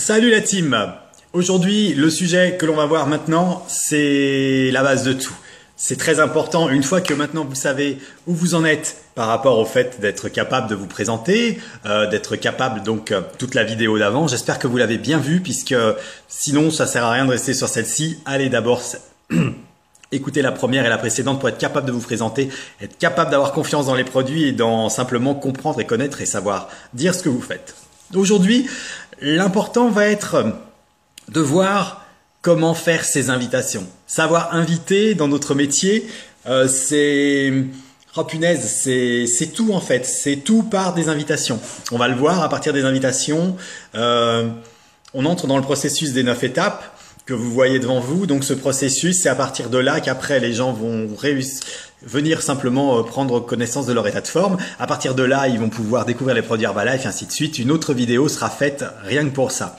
Salut la team! Aujourd'hui, le sujet que l'on va voir maintenant, c'est la base de tout. C'est très important, une fois que maintenant vous savez où vous en êtes par rapport au fait d'être capable de vous présenter, d'être capable donc toute la vidéo d'avant. J'espère que vous l'avez bien vu puisque sinon ça sert à rien de rester sur celle-ci. Allez d'abord écoutez la première et la précédente pour être capable de vous présenter, être capable d'avoir confiance dans les produits et dans simplement comprendre et connaître et savoir dire ce que vous faites. Aujourd'hui, l'important va être de voir comment faire ces invitations. Savoir inviter dans notre métier, c'est... Oh punaise, c'est tout en fait. C'est tout par des invitations. On va le voir à partir des invitations. On entre dans le processus des 9 étapes que vous voyez devant vous. Donc ce processus, c'est à partir de là qu'après les gens vont venir simplement prendre connaissance de leur état de forme. À partir de là, ils vont pouvoir découvrir les produits Herbalife et ainsi de suite. Une autre vidéo sera faite rien que pour ça.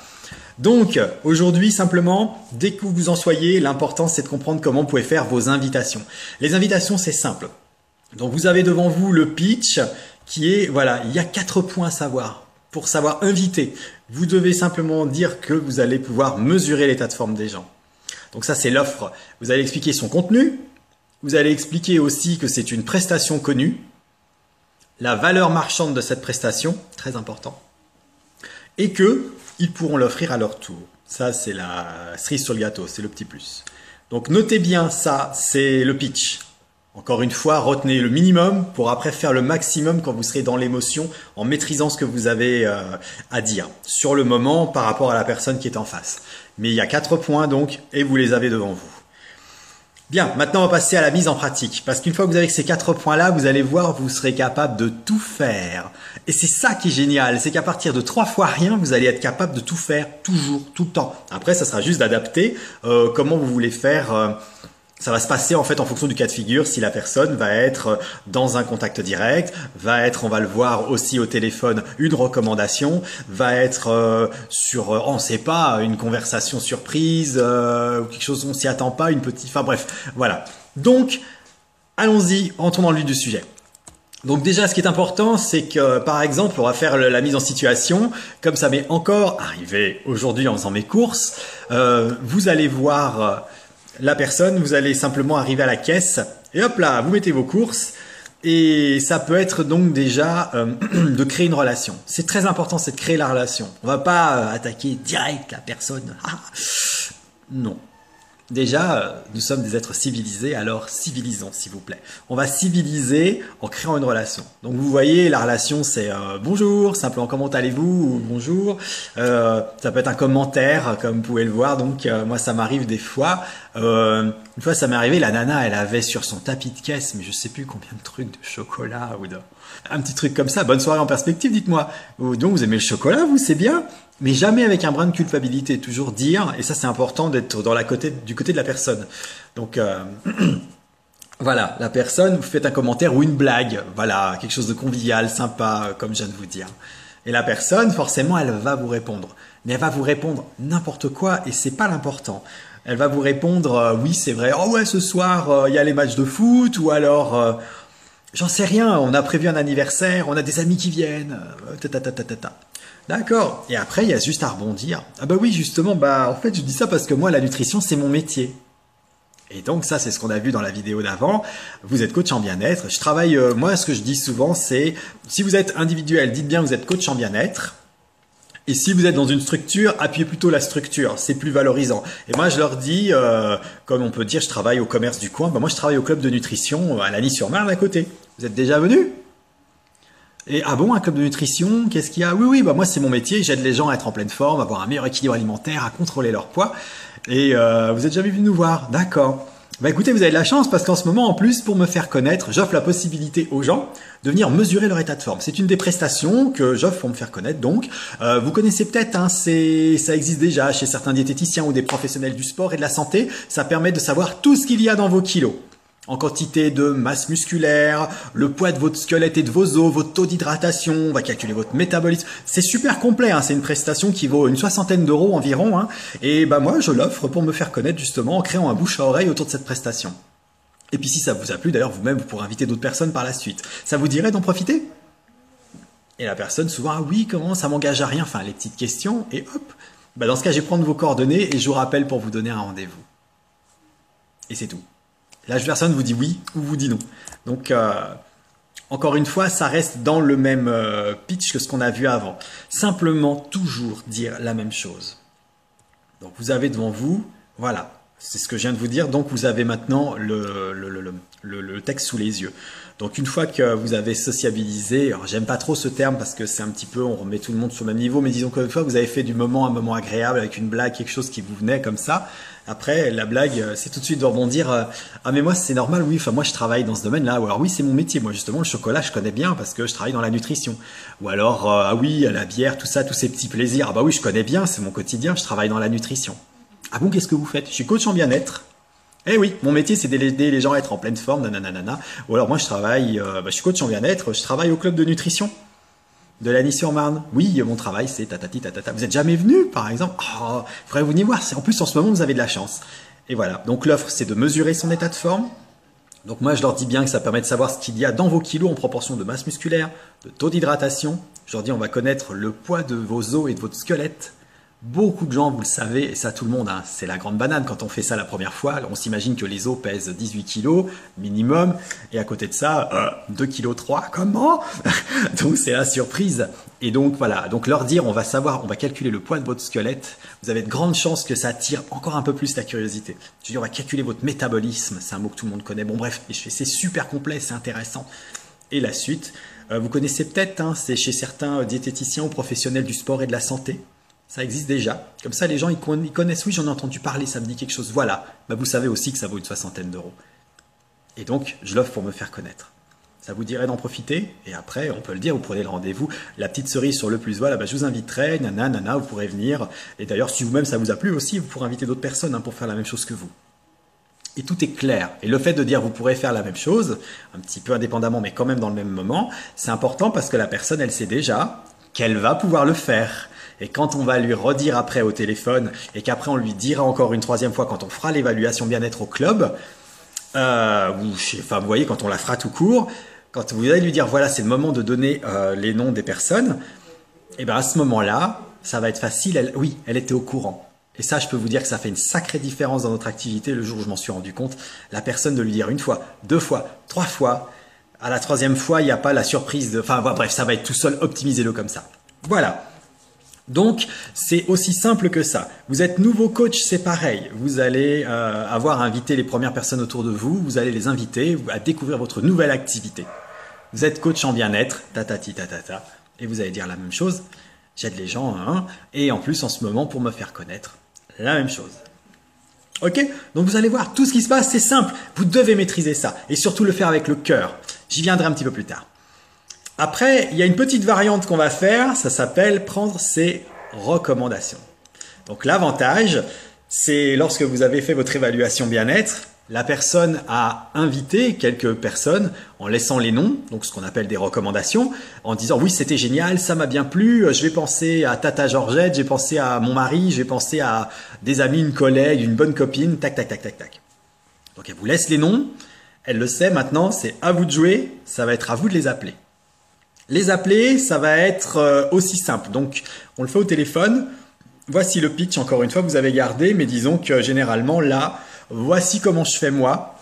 Donc aujourd'hui simplement, dès que vous en soyez, l'important c'est de comprendre comment vous pouvez faire vos invitations. Les invitations c'est simple. Donc vous avez devant vous le pitch qui est, voilà, il y a 4 points à savoir. Pour savoir inviter, vous devez simplement dire que vous allez pouvoir mesurer l'état de forme des gens. Donc ça c'est l'offre. Vous allez expliquer son contenu. Vous allez expliquer aussi que c'est une prestation connue. La valeur marchande de cette prestation, très important. Et que ils pourront l'offrir à leur tour. Ça, c'est la cerise sur le gâteau, c'est le petit plus. Donc, notez bien ça, c'est le pitch. Encore une fois, retenez le minimum pour après faire le maximum quand vous serez dans l'émotion, en maîtrisant ce que vous avez à dire sur le moment par rapport à la personne qui est en face. Mais il y a 4 points donc, et vous les avez devant vous. Bien, maintenant on va passer à la mise en pratique. Parce qu'une fois que vous avez ces 4 points-là, vous allez voir, vous serez capable de tout faire. Et c'est ça qui est génial, c'est qu'à partir de 3 fois rien, vous allez être capable de tout faire, toujours, tout le temps. Après, ça sera juste d'adapter comment vous voulez faire. Ça va se passer en fait en fonction du cas de figure, si la personne va être dans un contact direct, va être, on va le voir aussi au téléphone, une recommandation, va être sur, on ne sait pas, une conversation surprise, ou quelque chose on s'y attend pas, une petite, enfin bref, voilà. Donc, allons-y, entrons dans le vif du sujet. Donc déjà, ce qui est important, c'est que, par exemple, on va faire la mise en situation, comme ça m'est encore arrivé aujourd'hui en faisant mes courses, vous allez voir la personne, vous allez simplement arriver à la caisse et hop là, vous mettez vos courses et ça peut être donc déjà de créer une relation. C'est très important, c'est de créer la relation. On va pas attaquer direct la personne. Non. Déjà, nous sommes des êtres civilisés, alors civilisons s'il vous plaît. On va civiliser en créant une relation. Donc vous voyez, la relation c'est bonjour, simplement comment allez-vous ou bonjour. Ça peut être un commentaire comme vous pouvez le voir. Donc moi ça m'arrive des fois. Une fois ça m'est arrivé, la nana elle avait sur son tapis de caisse, mais je sais plus combien de trucs de chocolat ou de... Un petit truc comme ça. Bonne soirée en perspective, dites-moi. Donc vous aimez le chocolat, vous, c'est bien. Mais jamais avec un brin de culpabilité, toujours dire, et ça c'est important d'être du côté de la personne. Donc voilà, la personne, vous faites un commentaire ou une blague, voilà, quelque chose de convivial, sympa, comme je viens de vous dire. Et la personne, forcément, elle va vous répondre. Mais elle va vous répondre n'importe quoi, et c'est pas l'important. Elle va vous répondre, oui c'est vrai, oh ouais ce soir il y a les matchs de foot, ou alors j'en sais rien, on a prévu un anniversaire, on a des amis qui viennent, D'accord. Et après, il y a juste à rebondir. Ah bah oui, justement, en fait, je dis ça parce que moi, la nutrition, c'est mon métier. Et donc, ça, c'est ce qu'on a vu dans la vidéo d'avant. Vous êtes coach en bien-être. Je travaille, moi, ce que je dis souvent, c'est, si vous êtes individuel, dites bien, vous êtes coach en bien-être. Et si vous êtes dans une structure, appuyez plutôt la structure. C'est plus valorisant. Et moi, je leur dis, comme on peut dire, je travaille au commerce du coin. Moi, je travaille au club de nutrition à Lagny-sur-Marne à côté. Vous êtes déjà venus ? Et ah bon, un club de nutrition, qu'est-ce qu'il y a? Oui, moi c'est mon métier, j'aide les gens à être en pleine forme, à avoir un meilleur équilibre alimentaire, à contrôler leur poids. Et vous êtes jamais venu nous voir, d'accord. Écoutez, vous avez de la chance parce qu'en ce moment, en plus, pour me faire connaître, j'offre la possibilité aux gens de venir mesurer leur état de forme. C'est une des prestations que j'offre pour me faire connaître. Donc, vous connaissez peut-être, ça existe déjà chez certains diététiciens ou des professionnels du sport et de la santé. Ça permet de savoir tout ce qu'il y a dans vos kilos. En quantité de masse musculaire, le poids de votre squelette et de vos os, votre taux d'hydratation, on va calculer votre métabolisme. C'est super complet, c'est une prestation qui vaut une 60aine d'euros environ. Et moi, je l'offre pour me faire connaître justement en créant un bouche à oreille autour de cette prestation. Et puis si ça vous a plu, d'ailleurs vous-même, vous pourrez inviter d'autres personnes par la suite. Ça vous dirait d'en profiter? Et la personne souvent, ah oui, comment, ça m'engage à rien, enfin les petites questions, et hop, Bah, dans ce cas, je vais prendre vos coordonnées et je vous rappelle pour vous donner un rendez-vous. Et c'est tout. La personne vous dit oui ou vous dit non. Donc, encore une fois, ça reste dans le même pitch que ce qu'on a vu avant. Simplement, toujours dire la même chose. Donc, vous avez devant vous, voilà, c'est ce que je viens de vous dire. Donc, vous avez maintenant le texte sous les yeux. Donc, une fois que vous avez sociabilisé, alors j'aime pas trop ce terme parce que c'est un petit peu, on remet tout le monde sur le même niveau, mais disons qu'une fois que vous avez fait du moment un moment agréable avec une blague, quelque chose qui vous venait comme ça, après, la blague, c'est tout de suite de rebondir. Ah mais moi c'est normal, oui. Enfin moi je travaille dans ce domaine-là. Ou alors oui c'est mon métier. Moi justement le chocolat je connais bien parce que je travaille dans la nutrition. Ou alors ah oui la bière, tout ça, tous ces petits plaisirs. Ah bah oui je connais bien, c'est mon quotidien. Je travaille dans la nutrition. Ah bon qu'est-ce que vous faites? Je suis coach en bien-être. Eh oui, mon métier c'est d'aider les gens à être en pleine forme, nanana. Ou alors moi je travaille, je suis coach en bien-être. Je travaille au club de nutrition de Lagny-sur-Marne. Oui, mon travail, c'est tatati tatata. Vous êtes jamais venu, par exemple? Oh, il faudrait venir voir. En plus, en ce moment, vous avez de la chance. Et voilà. Donc, l'offre, c'est de mesurer son état de forme. Donc, moi, je leur dis bien que ça permet de savoir ce qu'il y a dans vos kilos en proportion de masse musculaire, de taux d'hydratation. Je leur dis, on va connaître le poids de vos os et de votre squelette. Beaucoup de gens, vous le savez, et ça tout le monde, hein, c'est la grande banane quand on fait ça la première fois. On s'imagine que les os pèsent 18 kilos minimum, et à côté de ça, 2 kg 3, comment? Donc c'est la surprise. Et donc voilà, donc leur dire, on va savoir, on va calculer le poids de votre squelette. Vous avez de grandes chances que ça attire encore un peu plus la curiosité. Je dis, on va calculer votre métabolisme, c'est un mot que tout le monde connaît. Bon bref, c'est super complet, c'est intéressant. Et la suite, vous connaissez peut-être, hein, c'est chez certains diététiciens ou professionnels du sport et de la santé. Ça existe déjà. Comme ça, les gens, ils connaissent. Oui, j'en ai entendu parler, ça me dit quelque chose. Voilà. Bah, vous savez aussi que ça vaut une 60aine d'euros. Et donc, je l'offre pour me faire connaître. Ça vous dirait d'en profiter. Et après, on peut le dire, vous prenez le rendez-vous. La petite cerise sur le plus, voilà, bah, je vous inviterai. Nana, vous pourrez venir. Et d'ailleurs, si vous-même ça vous a plu aussi, vous pourrez inviter d'autres personnes hein, pour faire la même chose que vous. Et tout est clair. Et le fait de dire vous pourrez faire la même chose, un petit peu indépendamment, mais quand même dans le même moment, c'est important parce que la personne, elle sait déjà qu'elle va pouvoir le faire. Et quand on va lui redire après au téléphone et qu'après on lui dira encore une troisième fois quand on fera l'évaluation bien-être au club, vous voyez quand on la fera tout court, quand vous allez lui dire voilà c'est le moment de donner les noms des personnes, et bien à ce moment-là, ça va être facile. Elle était au courant. Et ça, je peux vous dire que ça fait une sacrée différence dans notre activité. Le jour où je m'en suis rendu compte, la personne de lui dire une fois, 2 fois, 3 fois, à la 3e fois, il n'y a pas la surprise de... Enfin bref, ça va être tout seul, optimisez-le comme ça. Voilà. Donc, c'est aussi simple que ça. Vous êtes nouveau coach, c'est pareil. Vous allez avoir invité les premières personnes autour de vous, vous allez les inviter à découvrir votre nouvelle activité. Vous êtes coach en bien-être, tatati tatata, et vous allez dire la même chose. J'aide les gens, hein, et en plus, en ce moment, pour me faire connaître, la même chose. Ok? Donc, vous allez voir, tout ce qui se passe, c'est simple. Vous devez maîtriser ça, et surtout le faire avec le cœur. J'y viendrai un petit peu plus tard. Après, il y a une petite variante qu'on va faire, ça s'appelle prendre ses recommandations. Donc l'avantage, c'est lorsque vous avez fait votre évaluation bien-être, la personne a invité quelques personnes en laissant les noms, donc ce qu'on appelle des recommandations, en disant oui c'était génial, ça m'a bien plu, je vais penser à Tata Georgette, j'ai pensé à mon mari, j'ai pensé à des amis, une collègue, une bonne copine, tac tac tac tac tac. Donc elle vous laisse les noms, elle le sait maintenant, c'est à vous de jouer, ça va être à vous de les appeler. Les appeler, ça va être aussi simple. Donc, on le fait au téléphone. Voici le pitch, encore une fois, vous avez gardé, mais disons que généralement, là, voici comment je fais moi.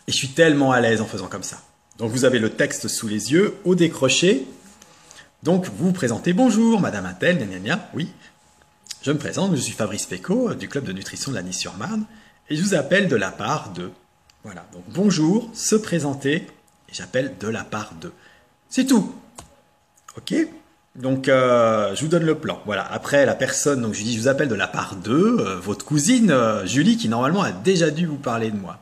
Et je suis tellement à l'aise en faisant comme ça. Donc, vous avez le texte sous les yeux, au décroché. Donc, vous vous présentez. Bonjour, Madame Intel, gna gna gna. Oui, je me présente, je suis Fabrice Pécaud, du club de nutrition de Lagny-sur-Marne. Et je vous appelle de la part de... Voilà, donc bonjour, se présenter, et j'appelle de la part de... C'est tout. Ok, donc je vous donne le plan. Voilà, après la personne, donc je lui dis, je vous appelle de la part de votre cousine Julie qui normalement a déjà dû vous parler de moi.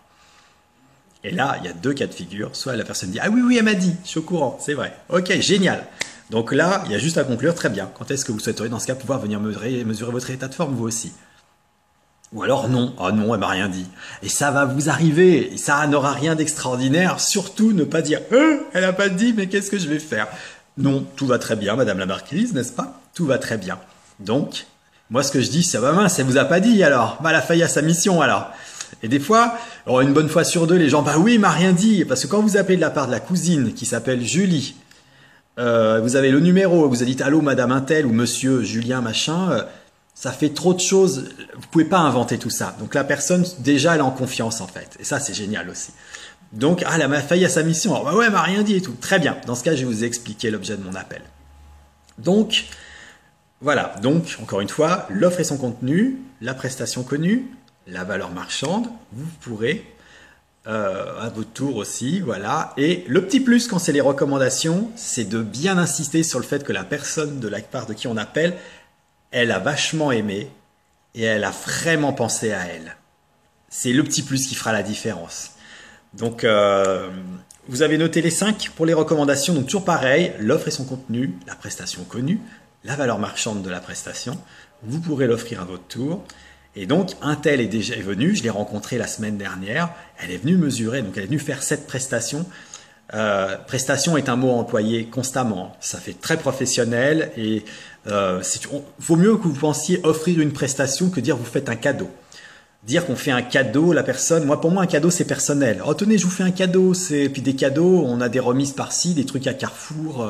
Et là, il y a 2 cas de figure. Soit la personne dit, ah oui, elle m'a dit, je suis au courant, c'est vrai. Ok, génial. Donc là, il y a juste à conclure, très bien. Quand est-ce que vous souhaiteriez dans ce cas pouvoir venir mesurer votre état de forme vous aussi? Ou alors non, oh non, elle m'a rien dit. Et ça va vous arriver, ça n'aura rien d'extraordinaire. Surtout ne pas dire, elle n'a pas dit, mais qu'est-ce que je vais faire? Non, tout va très bien, Madame la Marquise, n'est-ce pas? Tout va très bien. Donc, moi ce que je dis, c'est bah mince, elle vous a pas dit alors. Bah elle a failli à sa mission alors. Et des fois, alors une bonne fois sur 2, les gens, bah oui, il m'a rien dit. Parce que quand vous appelez de la part de la cousine qui s'appelle Julie, vous avez le numéro, vous avez dit allô Madame Intel ou Monsieur Julien machin, Ça fait trop de choses. Vous pouvez pas inventer tout ça. Donc la personne, déjà, elle est en confiance en fait. Et ça, c'est génial aussi. Donc, ah, elle m'a failli à sa mission. Alors, bah ouais, elle m'a rien dit et tout. Très bien. Dans ce cas, je vais vous expliquer l'objet de mon appel. Donc, voilà. Donc, encore une fois, l'offre et son contenu, la prestation connue, la valeur marchande. Vous pourrez, à votre tour aussi, voilà. Et le petit plus quand c'est les recommandations, c'est de bien insister sur le fait que la personne de la part de qui on appelle, elle a vachement aimé et elle a vraiment pensé à elle. C'est le petit plus qui fera la différence. Donc, vous avez noté les 5 pour les recommandations. Donc, toujours pareil, l'offre et son contenu, la prestation connue, la valeur marchande de la prestation. Vous pourrez l'offrir à votre tour. Et donc, un tel est déjà venu. Je l'ai rencontré la semaine dernière. Elle est venue mesurer. Donc, elle est venue faire cette prestation. Prestation est un mot employé constamment. Ça fait très professionnel et vaut mieux que vous pensiez offrir une prestation que dire vous faites un cadeau. Dire qu'on fait un cadeau, la personne, pour moi un cadeau c'est personnel. Oh tenez, je vous fais un cadeau, puis des cadeaux, on a des remises par-ci, des trucs à Carrefour.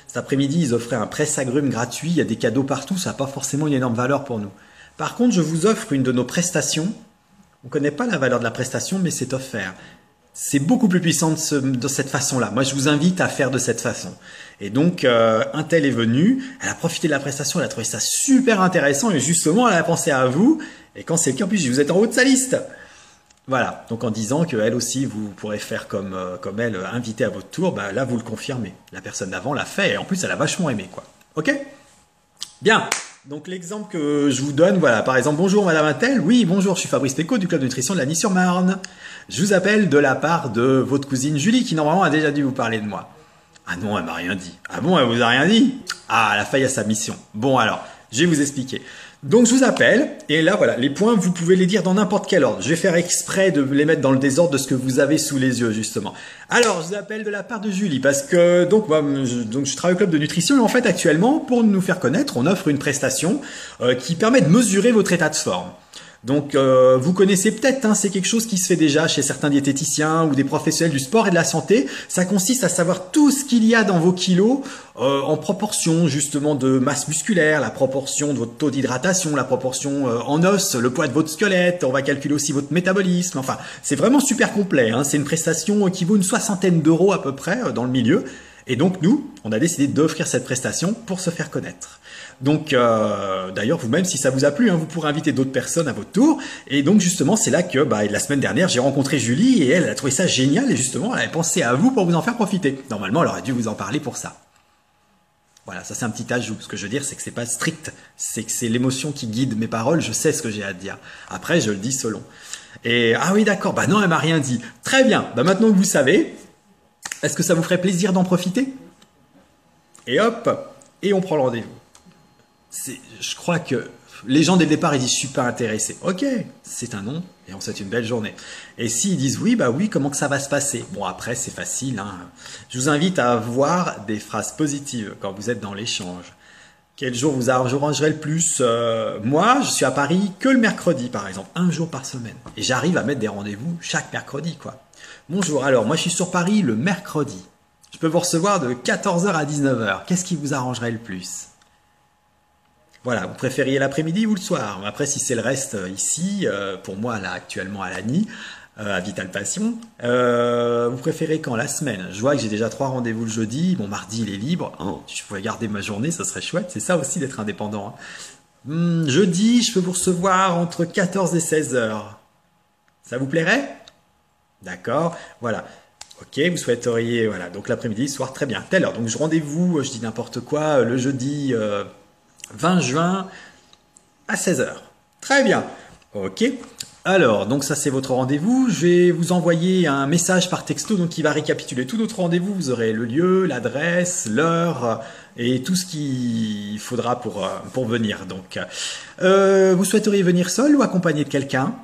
Cet après-midi, ils offraient un presse-agrumes gratuit, il y a des cadeaux partout, ça n'a pas forcément une énorme valeur pour nous. Par contre, je vous offre une de nos prestations. On ne connaît pas la valeur de la prestation, mais c'est offert. C'est beaucoup plus puissant de cette façon-là. Moi, je vous invite à faire de cette façon. Et donc, un tel est venu, elle a profité de la prestation, elle a trouvé ça super intéressant et justement, elle a pensé à vous. Et quand c'est le cas, en plus, vous êtes en haut de sa liste. Voilà. Donc, en disant qu'elle aussi, vous pourrez faire comme elle, inviter à votre tour, bah, là, vous le confirmez. La personne d'avant l'a fait et en plus, elle a vachement aimé, quoi. OK? Bien. Donc, l'exemple que je vous donne, voilà. Par exemple, bonjour, madame Attel. Oui, bonjour, je suis Fabrice Pécaud du club de nutrition de Lagny-sur-Marne. Je vous appelle de la part de votre cousine Julie qui, normalement, a déjà dû vous parler de moi. Ah non, elle m'a rien dit. Ah bon, elle vous a rien dit? Ah, elle a failli à sa mission. Bon, alors, je vais vous expliquer. Donc, je vous appelle, et là, voilà, les points, vous pouvez les dire dans n'importe quel ordre. Je vais faire exprès de les mettre dans le désordre de ce que vous avez sous les yeux, justement. Alors, je vous appelle de la part de Julie, parce que, donc, je travaille au club de nutrition, et en fait, actuellement, pour nous faire connaître, on offre une prestation qui permet de mesurer votre état de forme. Donc, vous connaissez peut-être, hein, c'est quelque chose qui se fait déjà chez certains diététiciens ou des professionnels du sport et de la santé. Ça consiste à savoir tout ce qu'il y a dans vos kilos en proportion justement de masse musculaire, la proportion de votre taux d'hydratation, la proportion en os, le poids de votre squelette. On va calculer aussi votre métabolisme. Enfin, c'est vraiment super complet, hein. C'est une prestation qui vaut une 60aine d'euros à peu près dans le milieu. Et donc, nous, on a décidé d'offrir cette prestation pour se faire connaître. Donc, d'ailleurs, vous-même, si ça vous a plu, hein, vous pourrez inviter d'autres personnes à votre tour. Et donc, justement, c'est là que la semaine dernière, j'ai rencontré Julie et elle a trouvé ça génial. Et justement, elle avait pensé à vous pour vous en faire profiter. Normalement, elle aurait dû vous en parler pour ça. Voilà, ça c'est un petit ajout. Ce que je veux dire, c'est que c'est pas strict. C'est que c'est l'émotion qui guide mes paroles. Je sais ce que j'ai à dire. Après, je le dis selon. Et, ah oui, d'accord. Bah non, elle m'a rien dit. Très bien. Bah maintenant que vous savez, est-ce que ça vous ferait plaisir d'en profiter? Et hop, et on prend le rendez-vous. Je crois que les gens dès le départ ils disent je suis pas intéressé. Ok, c'est un non et on souhaite une belle journée. Et s'ils disent oui, bah oui, comment que ça va se passer? Bon après c'est facile, hein. Je vous invite à avoir des phrases positives quand vous êtes dans l'échange. Quel jour vous arrangerez le plus? Moi, je suis à Paris que le mercredi par exemple, un jour par semaine. Et j'arrive à mettre des rendez-vous chaque mercredi quoi. Bonjour, alors moi je suis sur Paris le mercredi. Je peux vous recevoir de 14h à 19h. Qu'est-ce qui vous arrangerait le plus? Voilà, vous préfériez l'après-midi ou le soir? Après, si c'est le reste ici, pour moi, là, actuellement à Lagny, à Vital Passion, vous préférez quand? La semaine? Je vois que j'ai déjà 3 rendez-vous le jeudi. Bon, mardi, il est libre. Oh, si je pouvais garder ma journée, ça serait chouette. C'est ça aussi d'être indépendant, hein. Jeudi, je peux vous recevoir entre 14 et 16 heures. Ça vous plairait? D'accord, voilà. Ok, vous souhaiteriez, voilà, donc l'après-midi, le soir, très bien. Telle heure, donc rendez-vous, je dis n'importe quoi, le jeudi 20 juin à 16 heures. Très bien. Ok. Alors, donc ça c'est votre rendez-vous. Je vais vous envoyer un message par texto donc qui va récapituler tout notre rendez-vous. Vous aurez le lieu, l'adresse, l'heure et tout ce qu'il faudra pour venir. Donc, vous souhaiteriez venir seul ou accompagné de quelqu'un?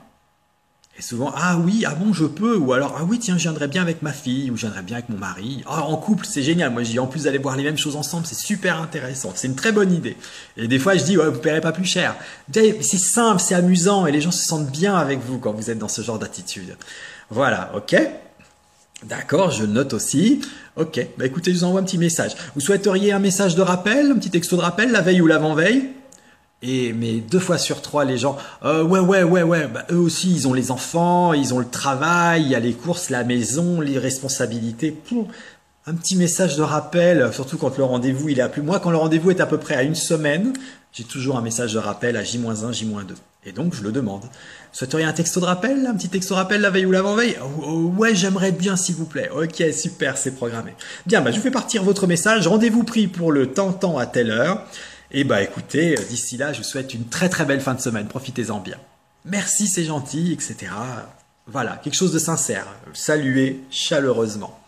Et souvent, ah oui, ah bon, je peux, ou alors, ah oui, tiens, je viendrais bien avec ma fille, ou je viendrais bien avec mon mari. Ah, en couple, c'est génial. Moi, je dis, en plus d'aller voir les mêmes choses ensemble, c'est super intéressant. C'est une très bonne idée. Et des fois, je dis, ouais, vous paierez pas plus cher. C'est simple, c'est amusant, et les gens se sentent bien avec vous quand vous êtes dans ce genre d'attitude. Voilà, ok. D'accord, je note aussi. Ok, bah écoutez, je vous envoie un petit message. Vous souhaiteriez un message de rappel, un petit texto de rappel, la veille ou l'avant-veille? Mais 2 fois sur 3, les gens, ouais, bah, eux aussi, ils ont les enfants, ils ont le travail, il y a les courses, la maison, les responsabilités. Poum. Un petit message de rappel, surtout quand le rendez-vous il est à plus. Moi, quand le rendez-vous est à peu près à 1 semaine, j'ai toujours un message de rappel à J-1, J-2. Et donc, je le demande. Souhaiteriez un texto de rappel, un petit texto de rappel la veille ou l'avant-veille? Ouais, j'aimerais bien, s'il vous plaît. Ok, super, c'est programmé. Bien, bah, je vous fais partir votre message. Rendez-vous pris pour le temps à telle heure. Et bah écoutez, d'ici là, je vous souhaite une très très belle fin de semaine. Profitez-en bien. Merci, c'est gentil, etc. Voilà, quelque chose de sincère. Saluez chaleureusement.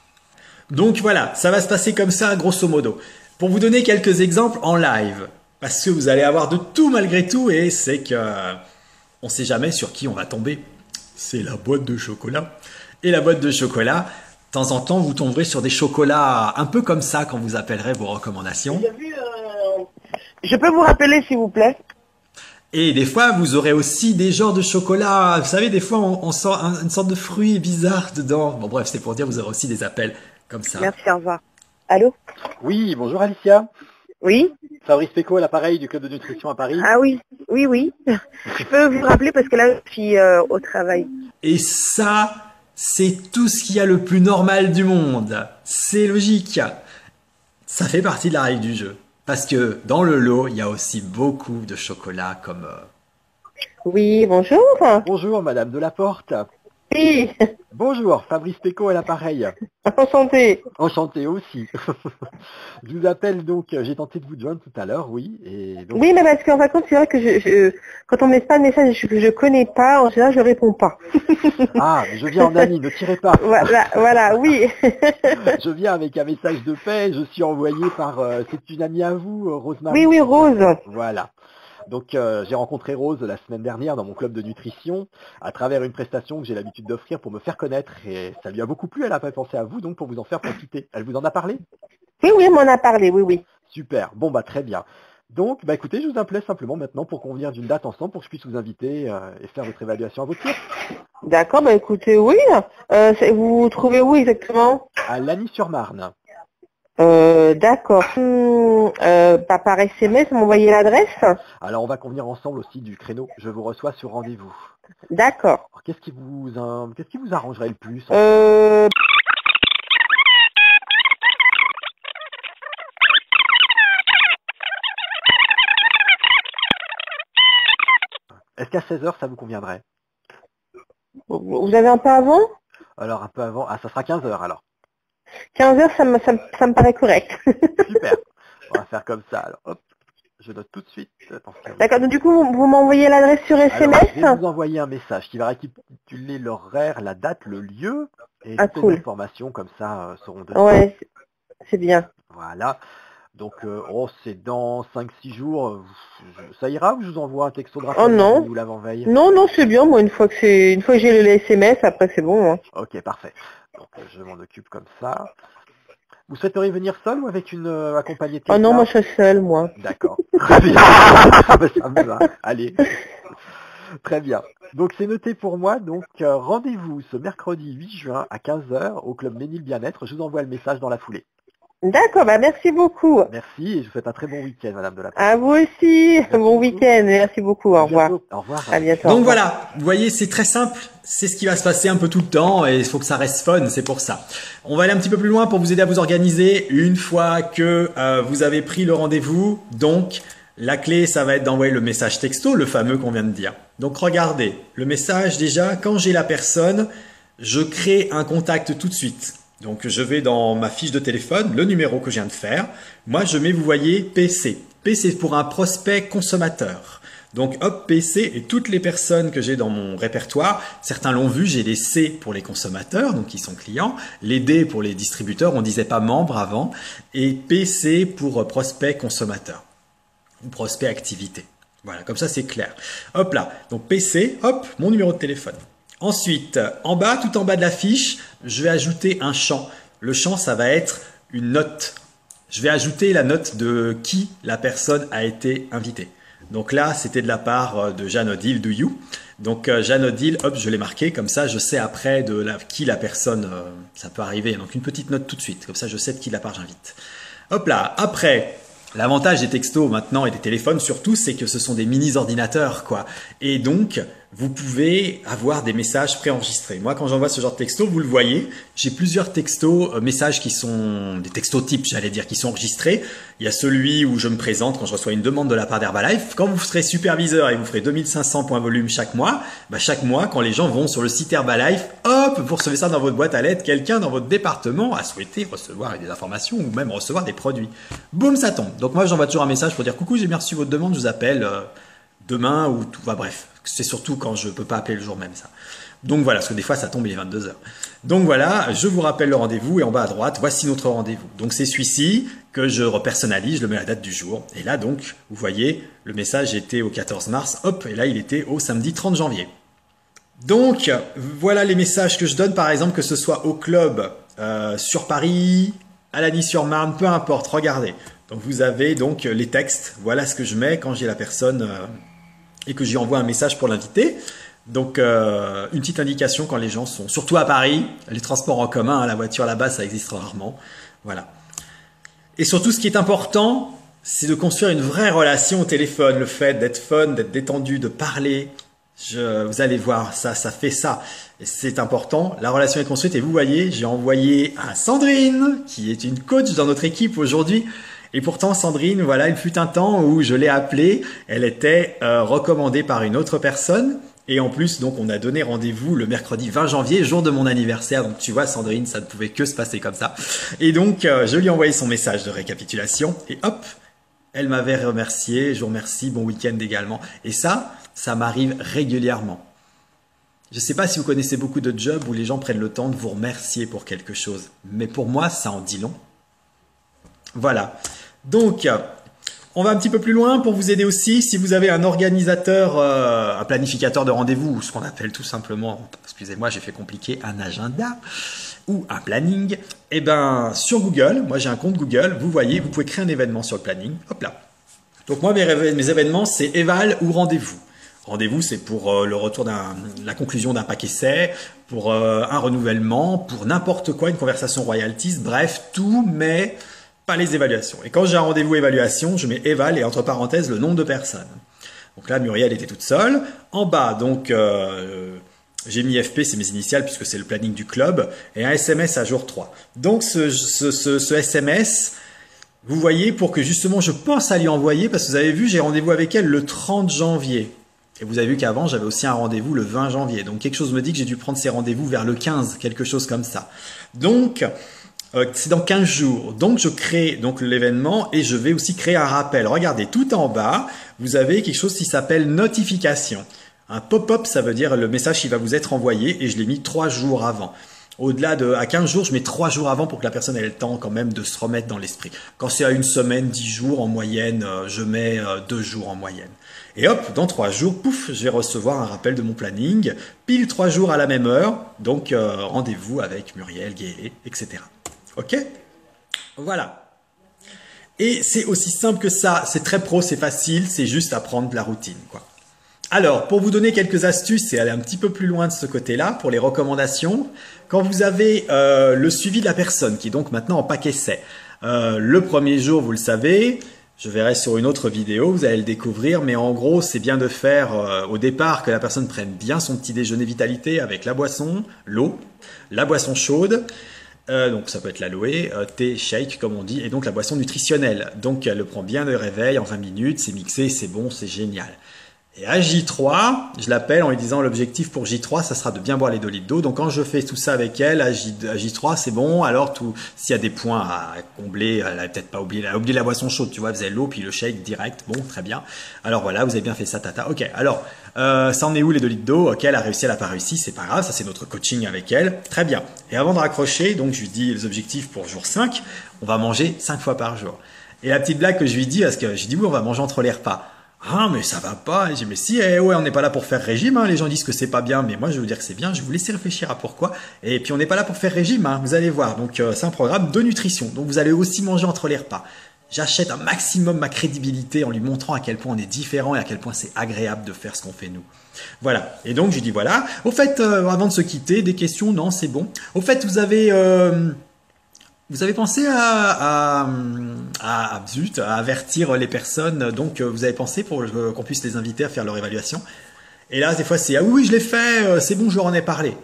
Donc voilà, ça va se passer comme ça, grosso modo. Pour vous donner quelques exemples en live, parce que vous allez avoir de tout malgré tout, et c'est que on ne sait jamais sur qui on va tomber. C'est la boîte de chocolat. Et la boîte de chocolat, de temps en temps, vous tomberez sur des chocolats un peu comme ça quand vous appellerez vos recommandations. Je peux vous rappeler, s'il vous plaît? Et des fois, vous aurez aussi des genres de chocolat. Vous savez, des fois, on sent une sorte de fruit bizarre dedans. Bon, bref, c'est pour dire, vous aurez aussi des appels comme ça. Merci, au revoir. Allô? Oui, bonjour Alicia. Oui? Fabrice Péco à l'appareil du club de nutrition à Paris. Ah oui, oui. Je peux vous rappeler parce que là, je suis au travail. Et ça, c'est tout ce qu'il y a le plus normal du monde. C'est logique. Ça fait partie de la règle du jeu. Parce que dans le lot, il y a aussi beaucoup de chocolat comme... Oui, bonjour. Bonjour Madame Delaporte. Oui, Bonjour, Fabrice Péco à l'appareil. enchanté. Enchanté aussi. Je vous appelle donc, j'ai tenté de vous joindre tout à l'heure, oui. Et donc, Oui, mais parce qu'en fin de compte, c'est vrai que quand on me laisse pas de message que je connais pas, en général, je réponds pas. ah, je viens en ami, ne tirez pas. Voilà, oui. Je viens avec un message de paix, je suis envoyé par, c'est une amie à vous, Rosemary. Oui, Rose. Voilà. Donc j'ai rencontré Rose la semaine dernière dans mon club de nutrition à travers une prestation que j'ai l'habitude d'offrir pour me faire connaître et ça lui a beaucoup plu, elle a pas pensé à vous donc pour vous en faire profiter. Elle vous en a parlé? Oui, elle m'en a parlé, oui. Super, bon bah très bien. Donc bah écoutez, je vous appelais simplement maintenant pour convenir d'une date ensemble pour que je puisse vous inviter et faire votre évaluation à votre tour. D'accord, bah écoutez, oui. Vous vous trouvez où exactement? À Lagny-sur-Marne. D'accord. Par SMS, vous m'envoyez l'adresse? Alors on va convenir ensemble aussi du créneau, je vous reçois sur rendez-vous. D'accord. Alors, qu'est-ce qui vous arrangerait le plus? Est-ce qu'à 16h ça vous conviendrait? Vous avez un peu avant? Alors un peu avant, ça sera 15h alors. 15h, ça me paraît correct. Super, on va faire comme ça alors. Hop, je note tout de suite. Attention. D'accord, donc du coup, vous m'envoyez l'adresse sur SMS? Alors, je vais vous envoyer un message qui va récapituler l'horaire, la date, le lieu, et toutes les informations comme ça seront dessus. Ouais, c'est bien. Voilà. Donc, c'est dans 5-6 jours. Ça ira ou je vous envoie un texto de rappel? Oh non. Ou l'avant-veille? Non, c'est bien. Moi, une fois que j'ai le SMS, après c'est bon. Hein. Ok, parfait. Donc, je m'en occupe comme ça. Vous souhaiteriez venir seul ou avec une accompagnée de quelqu'un? Oh non, moi je suis seule, moi. D'accord. Très bien. Ça me va. Allez. Très bien. Donc c'est noté pour moi. Donc rendez-vous ce mercredi 8 juin à 15h au club Ménil Bien-être. Je vous envoie le message dans la foulée. D'accord, merci beaucoup. Merci et je vous souhaite un très bon week-end, Madame Delaporte. À vous aussi. Merci bon week-end. Merci beaucoup. Au revoir. Au revoir. À bientôt. Donc voilà, vous voyez, c'est très simple. C'est ce qui va se passer un peu tout le temps et il faut que ça reste fun, c'est pour ça. On va aller un petit peu plus loin pour vous aider à vous organiser une fois que vous avez pris le rendez-vous. Donc, la clé, ça va être d'envoyer le message texto, le fameux qu'on vient de dire. Donc, regardez, le message, déjà, quand j'ai la personne, je crée un contact tout de suite. Donc, je vais dans ma fiche de téléphone, le numéro que je viens de faire. Moi, je mets, vous voyez, PC. P, c'est pour un prospect consommateur. Donc, hop, PC et toutes les personnes que j'ai dans mon répertoire, certains l'ont vu, j'ai des C pour les consommateurs, donc qui sont clients, les D pour les distributeurs, on disait pas membres avant, et PC pour prospect consommateur, ou prospect activité. Voilà, comme ça c'est clair. Hop là, donc PC, hop, mon numéro de téléphone. Ensuite, en bas, tout en bas de la fiche, je vais ajouter un champ. Le champ, ça va être une note. Je vais ajouter la note de qui la personne a été invitée. Donc là, c'était de la part de Jeanne Odile, do you. Donc Jeanne Odile, hop, je l'ai marqué, comme ça je sais après qui la personne, ça peut arriver. Donc une petite note tout de suite, comme ça je sais de qui la part j'invite. Hop là, après, L'avantage des textos maintenant et des téléphones surtout, c'est que ce sont des mini-ordinateurs, quoi. Et donc, vous pouvez avoir des messages préenregistrés. Moi, quand j'envoie ce genre de texto, vous le voyez, j'ai plusieurs textos, messages qui sont des textos types, j'allais dire, qui sont enregistrés. Il y a celui où je me présente quand je reçois une demande de la part d'Herbalife. Quand vous serez superviseur et vous ferez 2500 points volume chaque mois, chaque mois, quand les gens vont sur le site Herbalife, hop, vous recevez ça dans votre boîte à lettres. Quelqu'un dans votre département a souhaité recevoir des informations ou même recevoir des produits. Boum, ça tombe. Donc moi, j'envoie toujours un message pour dire coucou, j'ai bien reçu votre demande, je vous appelle demain ou tout. Bref, c'est surtout quand je peux pas appeler le jour même ça. Donc voilà, parce que des fois ça tombe, il est 22 h. Donc voilà, je vous rappelle le rendez-vous et en bas à droite, voici notre rendez-vous. Donc c'est celui-ci que je repersonnalise, je le mets à la date du jour. Et là donc, vous voyez, le message était au 14 mars, hop, et là il était au samedi 30 janvier. Donc voilà les messages que je donne, par exemple, que ce soit au club, sur Paris, à Lagny-sur-Marne, peu importe, regardez. Donc vous avez donc les textes, voilà ce que je mets quand j'ai la personne et que j'y envoie un message pour l'inviter. Donc une petite indication quand les gens sont, surtout à Paris, les transports en commun, la voiture là-bas, ça existe rarement. Voilà. Et surtout, ce qui est important, c'est de construire une vraie relation au téléphone, le fait d'être fun, d'être détendu, de parler. Vous allez voir, ça fait ça. Et c'est important, la relation est construite et vous voyez, j'ai envoyé à Sandrine, qui est une coach dans notre équipe aujourd'hui. Et pourtant, Sandrine, voilà, il fut un temps où je l'ai appelée, elle était recommandée par une autre personne. Et en plus, donc, on a donné rendez-vous le mercredi 20 janvier, jour de mon anniversaire. Donc, tu vois, Sandrine, ça ne pouvait que se passer comme ça. Et donc, je lui ai envoyé son message de récapitulation. Et hop, elle m'avait remercié. Je vous remercie. Bon week-end également. Et ça m'arrive régulièrement. Je ne sais pas si vous connaissez beaucoup de jobs où les gens prennent le temps de vous remercier pour quelque chose. Mais pour moi, ça en dit long. Voilà. Donc, on va un petit peu plus loin pour vous aider aussi. Si vous avez un organisateur, un planificateur de rendez-vous, ou ce qu'on appelle tout simplement, excusez-moi, j'ai fait compliqué, un agenda ou un planning, eh ben, sur Google, moi j'ai un compte Google, vous voyez, vous pouvez créer un événement sur le planning. Hop là. Donc moi, mes événements, c'est éval ou rendez-vous. Rendez-vous, c'est pour le retour la conclusion d'un pack essai, pour un renouvellement, pour n'importe quoi, une conversation royalties, bref, tout, mais pas les évaluations. Et quand j'ai un rendez-vous évaluation, je mets éval et entre parenthèses le nombre de personnes. Donc là, Muriel était toute seule. En bas, donc, j'ai mis FP, c'est mes initiales puisque c'est le planning du club, et un SMS à jour 3. Donc ce SMS, vous voyez, pour que justement je pense à lui envoyer, parce que vous avez vu, j'ai rendez-vous avec elle le 30 janvier. Et vous avez vu qu'avant, j'avais aussi un rendez-vous le 20 janvier. Donc quelque chose me dit que j'ai dû prendre ces rendez-vous vers le 15, quelque chose comme ça. Donc, c'est dans 15 jours. Donc, je crée donc l'événement et je vais aussi créer un rappel. Regardez, tout en bas, vous avez quelque chose qui s'appelle notification. Un pop-up, ça veut dire le message qui va vous être envoyé et je l'ai mis 3 jours avant. Au-delà à 15 jours, je mets 3 jours avant pour que la personne ait le temps quand même de se remettre dans l'esprit. Quand c'est à une semaine, 10 jours en moyenne, je mets 2 jours en moyenne. Et hop, dans 3 jours, pouf, je vais recevoir un rappel de mon planning, pile 3 jours à la même heure, donc rendez-vous avec Muriel, Guéé, etc. Ok? Voilà. Et c'est aussi simple que ça, c'est très pro, c'est facile, c'est juste apprendre la routine, quoi. Alors, pour vous donner quelques astuces et aller un petit peu plus loin de ce côté-là, pour les recommandations, quand vous avez le suivi de la personne, qui est donc maintenant en pack essai, le premier jour, vous le savez, je verrai sur une autre vidéo, vous allez le découvrir, mais en gros, c'est bien de faire au départ que la personne prenne bien son petit déjeuner vitalité avec la boisson, l'eau, la boisson chaude, donc ça peut être l'aloe, thé, shake comme on dit, et donc la boisson nutritionnelle. Donc elle le prend bien de réveil en 20 minutes, c'est mixé, c'est bon, c'est génial. Et à J3, je l'appelle en lui disant l'objectif pour J3, ça sera de bien boire les 2 litres d'eau. Donc quand je fais tout ça avec elle, à J3, c'est bon. Alors s'il y a des points à combler, elle n'a peut-être pas oublié, elle a oublié la boisson chaude, tu vois, vous avez l'eau, puis le shake direct, bon, très bien. Alors voilà, vous avez bien fait ça, tata. Ok, alors, ça en est où les 2 litres d'eau? Ok, elle a réussi, elle n'a pas réussi, c'est pas grave, ça c'est notre coaching avec elle. Très bien. Et avant de raccrocher, donc je lui dis les objectifs pour jour 5, on va manger 5 fois par jour. Et la petite blague que je lui dis, parce que je dis oui, on va manger entre les repas. Ah, mais ça va pas. Et j'ai dit, mais si, ouais, on n'est pas là pour faire régime, hein. Les gens disent que c'est pas bien, mais moi, je vais vous dire que c'est bien. Je vais vous laisser réfléchir à pourquoi. Et puis, on n'est pas là pour faire régime, hein. Vous allez voir. Donc, c'est un programme de nutrition. Donc, vous allez aussi manger entre les repas. J'achète un maximum ma crédibilité en lui montrant à quel point on est différent et à quel point c'est agréable de faire ce qu'on fait nous. Voilà. Et donc, je lui dis, voilà. Au fait, avant de se quitter, des questions? Non, c'est bon. Au fait, vous avez, Vous avez pensé zut, à avertir les personnes, donc vous avez pensé pour qu'on puisse les inviter à faire leur évaluation. Et là, des fois, c'est « Ah oui, je l'ai fait, c'est bon, je leur en ai parlé ».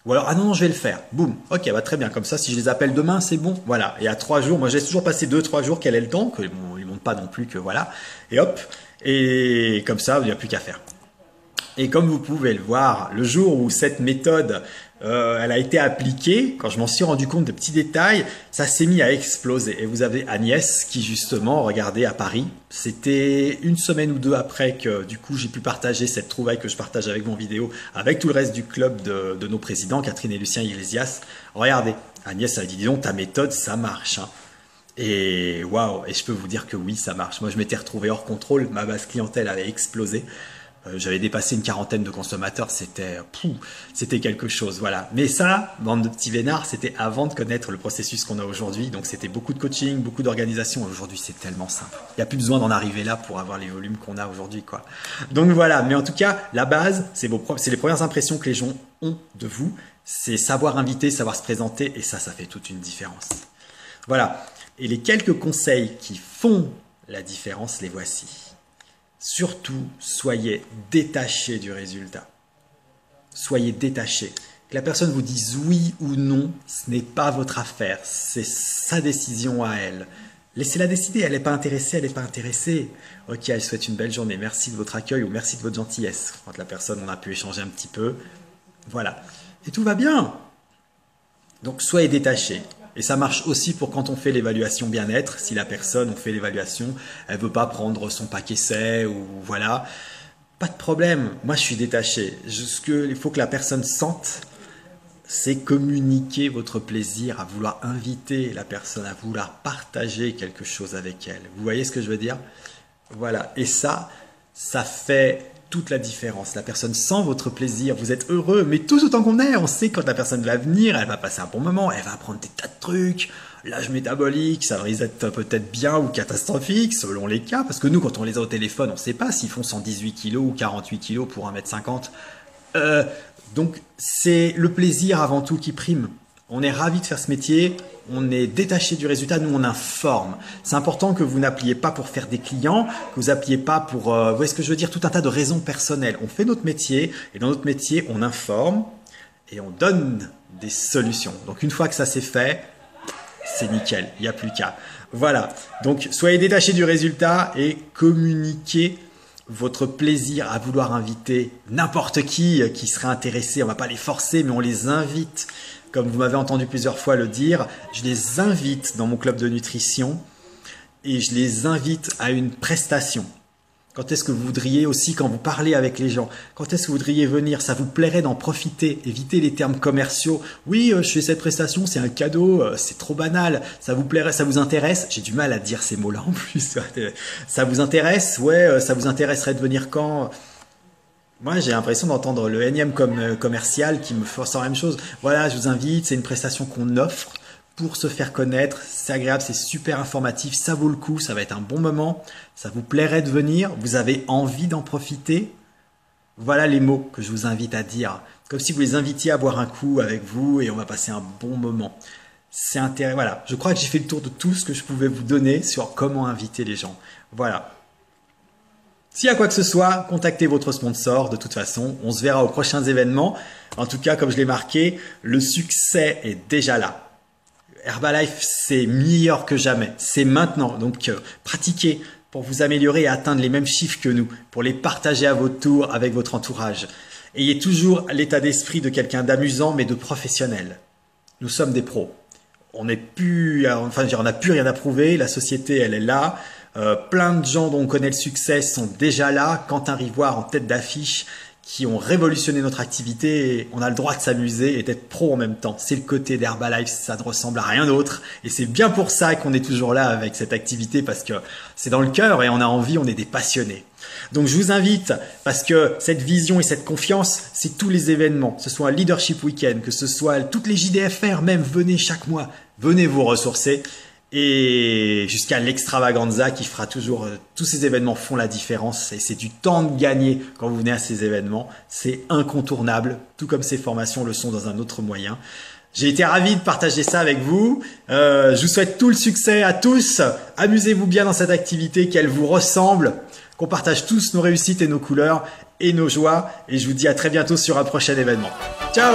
Ou alors « Ah non, non, je vais le faire ». Boum, ok, bah, très bien, comme ça, si je les appelle demain, c'est bon. Voilà, et à 3 jours, moi j'ai toujours passé 2-3 jours, quel est le temps, que bon, ils montent pas non plus que voilà. Et hop, et comme ça, il n'y a plus qu'à faire. Et comme vous pouvez le voir, le jour où cette méthode elle a été appliquée, quand je m'en suis rendu compte de petits détails, ça s'est mis à exploser. Et vous avez Agnès qui justement, regardez, à Paris, c'était une semaine ou deux après que du coup j'ai pu partager cette trouvaille que je partage avec mon vidéo, avec tout le reste du club de nos présidents, Catherine et Lucien Iglesias. Regardez, Agnès a dit, dis donc, ta méthode, ça marche. Hein. Et waouh, et je peux vous dire que oui, ça marche. Moi, je m'étais retrouvé hors contrôle, ma base clientèle avait explosé. J'avais dépassé une 40aine de consommateurs, c'était quelque chose, voilà. Mais ça, bande de petits vénards, c'était avant de connaître le processus qu'on a aujourd'hui. Donc c'était beaucoup de coaching, beaucoup d'organisation. Aujourd'hui, c'est tellement simple. Il n'y a plus besoin d'en arriver là pour avoir les volumes qu'on a aujourd'hui, quoi. Donc voilà. Mais en tout cas, la base, c'est les premières impressions que les gens ont de vous. C'est savoir inviter, savoir se présenter, et ça fait toute une différence. Voilà. Et les quelques conseils qui font la différence, les voici. Surtout, soyez détaché du résultat. Soyez détaché. Que la personne vous dise oui ou non, ce n'est pas votre affaire. C'est sa décision à elle. Laissez-la décider. Elle n'est pas intéressée, elle n'est pas intéressée. Ok, elle souhaite une belle journée. Merci de votre accueil ou merci de votre gentillesse. Quand la personne, on a pu échanger un petit peu. Voilà. Et tout va bien. Donc, soyez détaché. Et ça marche aussi pour quand on fait l'évaluation bien-être. Si la personne, on fait l'évaluation, elle veut pas prendre son paquet essai ou voilà, pas de problème. Moi, je suis détaché. Ce qu'il faut que la personne sente, c'est communiquer votre plaisir, à vouloir inviter la personne, à vouloir partager quelque chose avec elle. Vous voyez ce que je veux dire? Voilà. Et ça fait toute la différence. La personne sent votre plaisir, vous êtes heureux, mais tout autant qu'on est, on sait quand la personne va venir, elle va passer un bon moment, elle va apprendre des tas de trucs, l'âge métabolique, ça risque d'être peut-être bien ou catastrophique, selon les cas, parce que nous, quand on les a au téléphone, on ne sait pas s'ils font 118 kg ou 48 kg pour 1m50. Donc, c'est le plaisir avant tout qui prime. On est ravis de faire ce métier, on est détaché du résultat, nous on informe. C'est important que vous n'appeliez pas pour faire des clients, que vous n'appeliez pas pour, vous voyez ce que je veux dire, tout un tas de raisons personnelles. On fait notre métier et dans notre métier, on informe et on donne des solutions. Donc une fois que ça c'est fait, c'est nickel, il n'y a plus qu'à. Voilà, donc soyez détachés du résultat et communiquez votre plaisir à vouloir inviter n'importe qui serait intéressé. On ne va pas les forcer, mais on les invite. Comme vous m'avez entendu plusieurs fois le dire, je les invite dans mon club de nutrition et je les invite à une prestation. Quand est-ce que vous voudriez aussi, quand vous parlez avec les gens, quand est-ce que vous voudriez venir? Ça vous plairait d'en profiter, évitez les termes commerciaux. Oui, je fais cette prestation, c'est un cadeau, c'est trop banal. Ça vous plairait, ça vous intéresse? J'ai du mal à dire ces mots-là en plus. Ça vous intéresse? Ouais, ça vous intéresserait de venir quand? Moi, j'ai l'impression d'entendre le énième commercial qui me force la même chose. Voilà, je vous invite, c'est une prestation qu'on offre pour se faire connaître. C'est agréable, c'est super informatif, ça vaut le coup, ça va être un bon moment. Ça vous plairait de venir, vous avez envie d'en profiter. Voilà les mots que je vous invite à dire. Comme si vous les invitiez à boire un coup avec vous et on va passer un bon moment. C'est intéressant. Voilà, je crois que j'ai fait le tour de tout ce que je pouvais vous donner sur comment inviter les gens. Voilà. S'il y a quoi que ce soit, contactez votre sponsor. De toute façon, on se verra aux prochains événements. En tout cas, comme je l'ai marqué, le succès est déjà là. Herbalife, c'est meilleur que jamais. C'est maintenant. Donc, pratiquez pour vous améliorer et atteindre les mêmes chiffres que nous, pour les partager à votre tour avec votre entourage. Ayez toujours l'état d'esprit de quelqu'un d'amusant, mais de professionnel. Nous sommes des pros. On n'a plus rien à prouver. La société, elle est là. Plein de gens dont on connaît le succès sont déjà là. Quentin Rivoire en tête d'affiche qui ont révolutionné notre activité et on a le droit de s'amuser et d'être pro en même temps. C'est le côté d'Herbalife, ça ne ressemble à rien d'autre et c'est bien pour ça qu'on est toujours là avec cette activité parce que c'est dans le cœur et on a envie, on est des passionnés. Donc je vous invite parce que cette vision et cette confiance, c'est tous les événements, que ce soit un Leadership Weekend, que ce soit toutes les JDFR même, venez chaque mois, venez vous ressourcer. Et jusqu'à l'extravaganza qui fera toujours, tous ces événements font la différence et c'est du temps de gagner quand vous venez à ces événements. C'est incontournable, tout comme ces formations le sont dans un autre moyen. J'ai été ravi de partager ça avec vous. Je vous souhaite tout le succès à tous. Amusez-vous bien dans cette activité, qu'elle vous ressemble, qu'on partage tous nos réussites et nos couleurs et nos joies. Et je vous dis à très bientôt sur un prochain événement. Ciao!